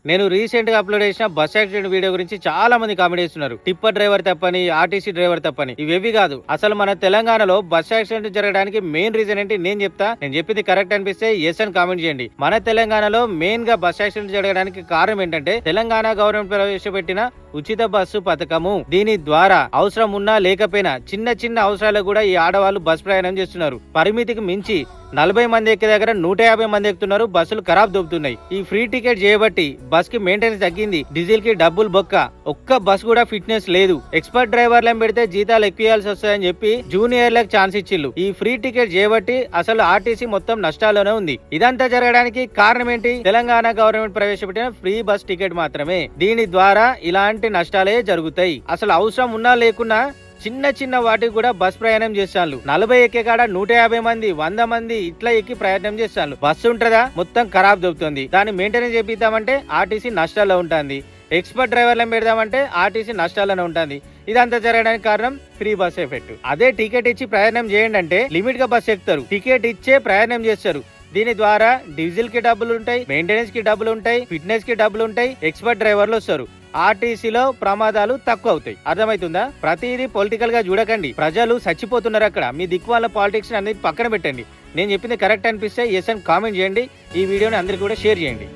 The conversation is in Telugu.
నేను రీసెంట్ గా అప్లోడ్ చేసిన బస్ యాక్సిడెంట్ వీడియో గురించి చాలా మంది కామెంట్ చేస్తున్నారు. టిప్పర్ డ్రైవర్ తప్పని, ఆర్టీసీ డ్రైవర్ తప్పని. ఇవేవి కాదు. అసలు మన తెలంగాణలో బస్ యాక్సిడెంట్ జరగడానికి మెయిన్ రీజన్ ఏంటి నేను చెప్తా. నేను చెప్పింది కరెక్ట్ అనిపిస్తే ఎస్ అని కామెంట్ చేయండి. మన తెలంగాణలో మెయిన్ గా బస్ యాక్సిడెంట్ జరగడానికి కారణం ఏంటంటే తెలంగాణ గవర్నమెంట్ ప్రవేశపెట్టిన ఉచిత బస్సు పథకము. దీని ద్వారా అవసరం ఉన్నా లేకపోయినా చిన్న చిన్న అవసరాలకు కూడా ఈ ఆడవాళ్ళు బస్ ప్రయాణం చేస్తున్నారు. పరిమితికి మించి 40 మంది ఎక్కే దగ్గర 150 మంది ఎక్కుతున్నారు. బస్సులు ఖరాబ్ దొబ్బుతున్నాయి. ఈ ఫ్రీ టికెట్ చేయబట్టి బస్ కి మెయింటెనెన్స్ తగ్గింది. డీజిల్ కి డబ్బులు బొక్క. ఒక్క బస్ కూడా ఫిట్నెస్ లేదు. ఎక్స్పర్ట్ డ్రైవర్లను పెడితే జీతాలు ఎక్కువేయాల్సి వస్తాయని చెప్పి జూనియర్లకు ఛాన్స్ ఇచ్చిళ్ళు. ఈ ఫ్రీ టికెట్ చేయబట్టి అసలు ఆర్టీసీ మొత్తం నష్టాల్లోనే ఉంది. ఇదంతా జరగడానికి కారణం ఏంటి? తెలంగాణ గవర్నమెంట్ ప్రవేశపెట్టిన ఫ్రీ బస్ టికెట్ మాత్రమే. దీని ద్వారా ఇలాంటి నష్టాలే జరుగుతాయి. అసలు అవసరం ఉన్నా లేకున్నా చిన్న చిన్న వాటికి కూడా బస్ ప్రయాణం చేస్తాను. 40 ఎక్కే కాడ 150 మంది 100 మంది ఇట్లా ఎక్కి ప్రయాణం చేస్తాను. బస్సు ఉంటుందా? మొత్తం ఖరాబ్ దొరుకుతుంది. దాన్ని మెయింటెనెన్స్ చేపిద్దామంటే ఆర్టీసీ నష్టాల్లో ఉంటుంది. ఎక్స్పర్ట్ డ్రైవర్లను పెడదామంటే ఆర్టీసీ నష్టాల్లోనే ఉంటుంది. ఇదంతా జరగడానికి కారణం ఫ్రీ బస్ ఎఫెక్ట్. అదే టికెట్ ఇచ్చి ప్రయాణం చేయండి అంటే లిమిట్ గా బస్ ఎక్కుతారు. టికెట్ ఇచ్చే ప్రయాణం చేస్తారు. దీని ద్వారా డీజిల్ కి డబ్బులు ఉంటాయి, మెయింటెనెన్స్ కి డబ్బులు ఉంటాయి, ఫిట్నెస్ కి డబ్బులు ఉంటాయి, ఎక్స్పర్ట్ డ్రైవర్లు వస్తారు. ఆర్టీసీలో ప్రమాదాలు తక్కువ అవుతాయి. అర్థమవుతుందా? ప్రతిదీ పొలిటికల్ గా చూడకండి. ప్రజలు చచ్చిపోతున్నారు అక్కడ. మీ దిక్కు వాళ్ళ పాలిటిక్స్ అనేది పక్కన పెట్టండి. నేను చెప్పింది కరెక్ట్ అనిపిస్తే ఎస్ అని కామెంట్ చేయండి. ఈ వీడియోని అందరికీ కూడా షేర్ చేయండి.